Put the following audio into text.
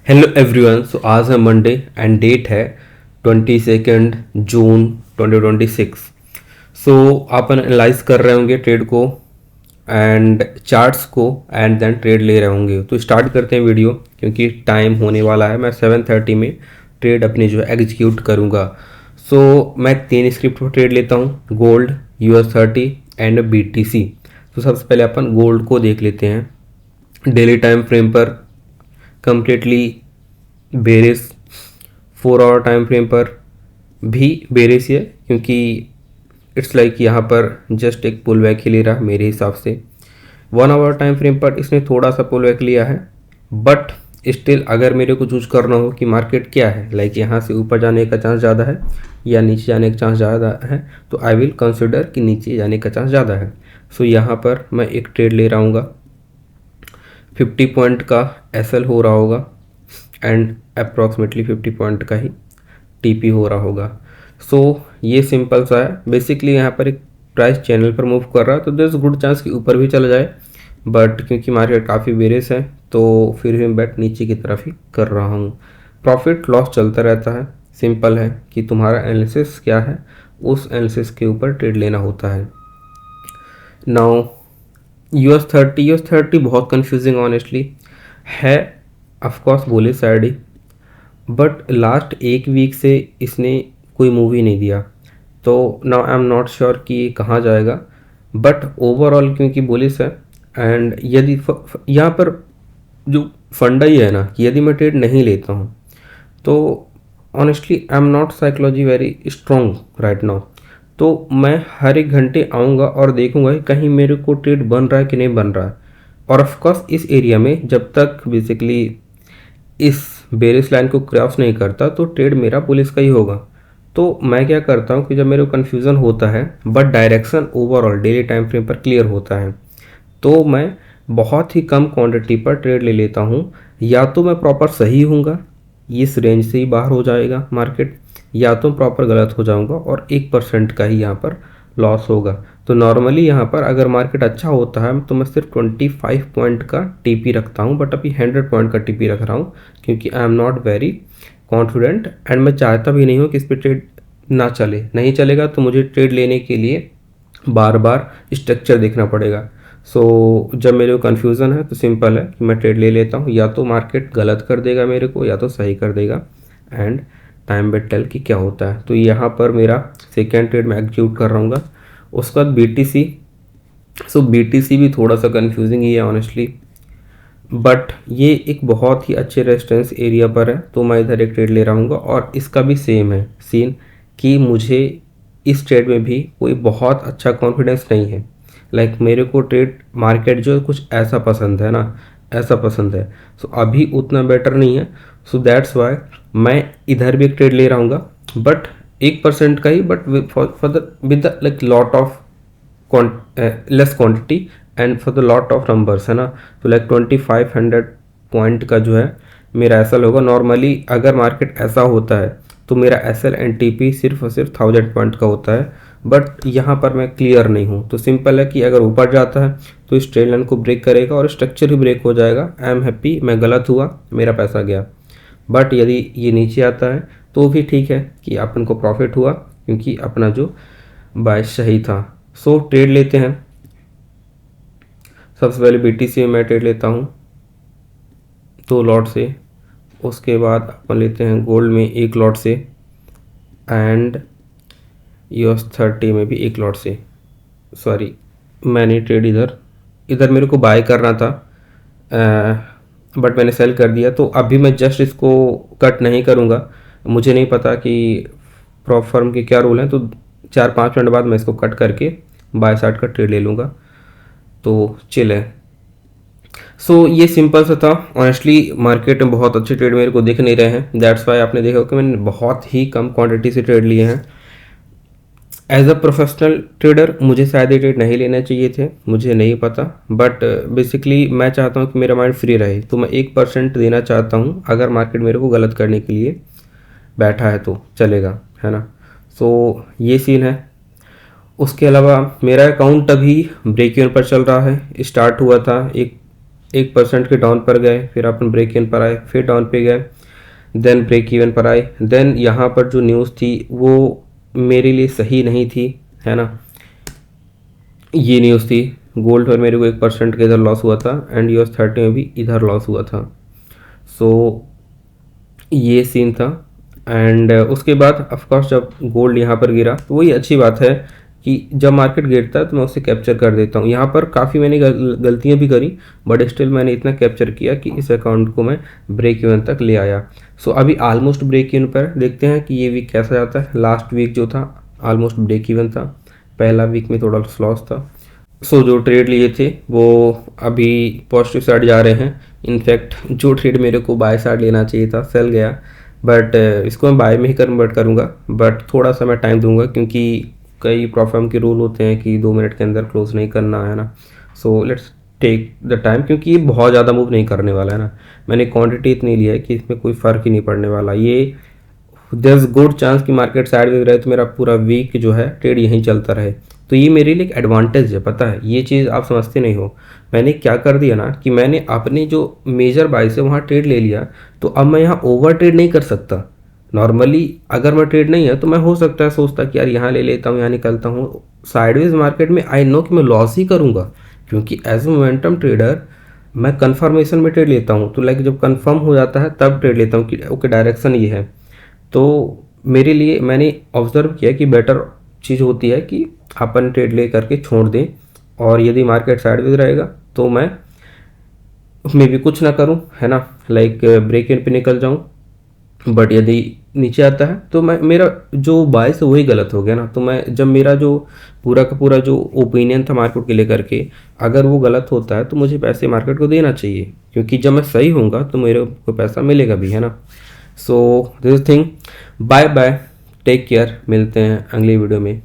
Hello everyone. सो आज है Monday and date है 22 जून 2026। सो आप एनालाइज कर रहे होंगे ट्रेड को एंड चार्ट्स को एंड देन ट्रेड ले रहे होंगे। तो स्टार्ट करते हैं वीडियो क्योंकि टाइम होने वाला है। मैं 7:30 में ट्रेड अपनी जो है एग्जीक्यूट करूँगा। सो मैं 3 स्क्रिप्ट पर ट्रेड लेता हूँ, गोल्ड, US30 एंड BTC। तो सबसे पहले अपन गोल्ड को देख लेते हैं। डेली टाइम फ्रेम पर completely varies, 4 hour time frame पर भी बेरिस है क्योंकि इट्स लाइक यहाँ पर जस्ट एक पुल बैक ही ले रहा मेरे हिसाब से। 1 आवर टाइम फ्रेम पर इसने थोड़ा सा पुल बैक लिया है, बट स्टिल अगर मेरे को चूज करना हो कि मार्केट क्या है, लाइक यहाँ से ऊपर जाने का चांस ज़्यादा है या नीचे जाने का चांस ज़्यादा है, तो आई विल कंसिडर कि नीचे जाने का चांस ज़्यादा है। सो यहाँ पर मैं एक ट्रेड ले रहा हूँ, 50 पॉइंट का SL हो रहा होगा एंड अप्रॉक्सीमेटली 50 पॉइंट का ही TP हो रहा होगा। सो ये सिंपल सा है। बेसिकली यहाँ पर एक प्राइस चैनल पर मूव कर रहा है तो देयर इज गुड चांस कि ऊपर भी चला जाए, बट क्योंकि मार्केट काफ़ी बेरिश है तो फिर भी बैट नीचे की तरफ ही कर रहा हूँ। प्रॉफिट लॉस चलता रहता है। सिंपल है कि तुम्हारा एनालिसिस क्या है, उस एनालिसिस के ऊपर ट्रेड लेना होता है। नाउ US30 बहुत कंफ्यूजिंग ऑनेस्टली है। Of course bullish side he, but last एक वीक से इसने कोई मूवी नहीं दिया, तो now I am not sure कि ये कहाँ जाएगा। बट ओवरऑल क्योंकि बुलिश है एंड यदि यहाँ पर जो फंडा ही है ना कि यदि मैं ट्रेड नहीं लेता हूँ तो honestly I am not psychology very strong right now. तो मैं हर एक घंटे आऊँगा और देखूँगा कि कहीं मेरे को ट्रेड बन रहा है कि नहीं बन रहा है। और ऑफकोर्स इस एरिया में जब तक बेसिकली इस बेरिस लाइन को क्रॉस नहीं करता तो ट्रेड मेरा पुलिस का ही होगा। तो मैं क्या करता हूँ कि जब मेरे को कन्फ्यूज़न होता है but direction overall daily time frame पर क्लियर होता है तो मैं बहुत ही कम क्वांटिटी पर ट्रेड ले लेता हूँ। या तो मैं प्रॉपर सही हूँगा, इस रेंज से ही बाहर हो जाएगा मार्केट, या तो प्रॉपर गलत हो जाऊँगा और 1% का ही यहाँ पर लॉस होगा। तो नॉर्मली यहाँ पर अगर मार्केट अच्छा होता है तो मैं सिर्फ 25 पॉइंट का TP रखता हूँ, बट अभी 100 पॉइंट का TP रख रहा हूँ क्योंकि I am not very confident and मैं चाहता भी नहीं हूँ कि इस पर ट्रेड ना चले। नहीं चलेगा तो मुझे ट्रेड लेने के लिए बार बार स्ट्रक्चर देखना पड़ेगा। सो जब मेरे को कन्फ्यूज़न है तो सिंपल है कि मैं ट्रेड ले लेता हूँ, या तो मार्केट गलत कर देगा मेरे को या तो सही कर देगा एंड टाइम बेट टेल कि क्या होता है। तो यहाँ पर मेरा सेकेंड ट्रेड मैं एग्जीक्यूट कर रहा हूँ। उसके बाद BTC। सो BTC भी थोड़ा सा कन्फ्यूजिंग ही है ऑनेस्टली, बट ये एक बहुत ही अच्छे रेजिस्टेंस एरिया पर है तो मैं इधर एक ट्रेड ले रहा हूँ। और इसका भी सेम है सीन कि मुझे इस ट्रेड में भी कोई बहुत अच्छा कॉन्फिडेंस नहीं है। लाइक मेरे को ट्रेड मार्केट जो कुछ ऐसा पसंद है ना, ऐसा पसंद है। सो अभी उतना बेटर नहीं है। सो दैट्स वाई मैं इधर भी एक ट्रेड ले रहा हूँ, बट 1% का ही, but with the like lot of less quantity and for the lot of numbers है ना। तो लाइक 2500 पॉइंट का जो है मेरा SL होगा। नॉर्मली अगर मार्केट ऐसा होता है तो मेरा SL एंड TP सिर्फ और सिर्फ 1000 पॉइंट का होता है, बट यहाँ पर मैं क्लियर नहीं हूँ। तो सिंपल है कि अगर ऊपर जाता है तो इस ट्रेड लाइन को ब्रेक करेगा और स्ट्रक्चर ही ब्रेक हो जाएगा। आई एम हैप्पी, मैं गलत हुआ, मेरा पैसा गया। बट यदि ये नीचे आता है तो भी ठीक है कि अपन को प्रॉफिट हुआ क्योंकि अपना जो बाय सही था। सो ट्रेड लेते हैं। सबसे पहले BTC में मैं ट्रेड लेता हूँ 2 लॉट से, उसके बाद अपन लेते हैं गोल्ड में 1 लॉट से एंड US30 में भी 1 लॉट से। सॉरी, मैंने ट्रेड इधर मेरे को बाय करना था बट मैंने सेल कर दिया। तो अभी मैं जस्ट इसको कट नहीं करूँगा, मुझे नहीं पता कि प्रॉप फर्म के क्या रूल हैं, तो 4-5 मिनट बाद मैं इसको कट करके बाय साइड का ट्रेड ले लूँगा। तो चिल है। सो ये सिंपल सा था। ऑनेस्टली मार्केट में बहुत अच्छे ट्रेड मेरे को दिख नहीं रहे हैं, दैट्स वाई आपने देखा कि मैंने बहुत ही कम क्वांटिटी से ट्रेड लिए हैं। एज अ प्रोफेशनल ट्रेडर मुझे शायद ये ट्रेड नहीं लेने चाहिए थे, मुझे नहीं पता, बट बेसिकली मैं चाहता हूँ कि मेरा माइंड फ्री रहे तो मैं 1% देना चाहता हूँ। अगर मार्केट मेरे को गलत करने के लिए बैठा है तो चलेगा, है ना। सो ये सीन है। उसके अलावा मेरा अकाउंट अभी ब्रेक इवन पर चल रहा है। स्टार्ट हुआ था एक 1% के डाउन पर गए, फिर अपन ब्रेक इवन पर आए, फिर डाउन पे गए, देन ब्रेक इवन पर आए। देन यहाँ पर जो न्यूज़ थी वो मेरे लिए सही नहीं थी, है ना। ये न्यूज़ थी, गोल्ड पर मेरे को 1% का इधर लॉस हुआ था एंड US30 में भी इधर लॉस हुआ था। सो ये सीन था। एंड उसके बाद ऑफकोर्स जब गोल्ड यहाँ पर गिरा तो वही अच्छी बात है कि जब मार्केट गिरता है तो मैं उसे कैप्चर कर देता हूँ। यहाँ पर काफ़ी मैंने गलतियाँ भी करी, बट स्टिल मैंने इतना कैप्चर किया कि इस अकाउंट को मैं ब्रेक इवन तक ले आया। सो अभी ऑलमोस्ट ब्रेक इवन पर, देखते हैं कि ये वीक कैसा जाता है। लास्ट वीक जो था ऑलमोस्ट ब्रेक इवन था, पहला वीक में थोड़ा लॉस था। सो जो ट्रेड लिए थे वो अभी पॉजिटिव साइड जा रहे हैं। इनफैक्ट जो ट्रेड मेरे को बाय साइड लेना चाहिए था सेल गया, बट इसको मैं बाय में ही कन्वर्ट करूँगा, बट थोड़ा सा मैं टाइम दूंगा क्योंकि कई प्रॉफर्म के रूल होते हैं कि 2 मिनट के अंदर क्लोज नहीं करना है ना। So let's take the time, क्योंकि ये बहुत ज़्यादा मूव नहीं करने वाला है ना। मैंने क्वांटिटी इतनी लिया है कि इसमें कोई फ़र्क ही नहीं पड़ने वाला। ये देयर इज गुड चांस कि मार्केट साइडवेज रहे तो मेरा पूरा वीक जो है ट्रेड यहीं चलता रहे। तो ये मेरे लिए एक एडवांटेज है, पता है। ये चीज़ आप समझते नहीं हो। मैंने क्या कर दिया ना कि मैंने अपने जो मेजर बाई से वहाँ ट्रेड ले लिया, तो अब मैं यहाँ ओवर ट्रेड नहीं कर सकता। नॉर्मली अगर मैं ट्रेड नहीं है तो मैं हो सकता है सोचता कि यार यहाँ ले लेता हूँ, यहाँ निकलता हूँ। साइडवेज मार्केट में आई नो कि मैं लॉस ही करूँगा, क्योंकि एज ए मोमेंटम ट्रेडर मैं कन्फर्मेशन में ट्रेड लेता हूँ। तो लाइक जब कन्फर्म हो जाता है तब ट्रेड लेता हूँ कि ओके डायरेक्शन ये है। तो मेरे लिए मैंने ऑब्ज़र्व किया कि बेटर चीज़ होती है कि अपन ट्रेड ले करके छोड़ दें, और यदि मार्केट साइडवेज रहेगा तो मैं मे भी कुछ ना करूं, है ना, लाइक ब्रेक इन पे निकल जाऊं। बट यदि नीचे आता है तो मैं, मेरा जो बायस है वही गलत हो गया ना। तो मैं जब मेरा जो पूरा का पूरा जो ओपिनियन था मार्केट के लेकर के, अगर वो गलत होता है तो मुझे पैसे मार्केट को देना चाहिए, क्योंकि जब मैं सही होऊंगा तो मेरे को पैसा मिलेगा भी, है ना। So this thing, bye bye, take care, मिलते हैं अगली वीडियो में।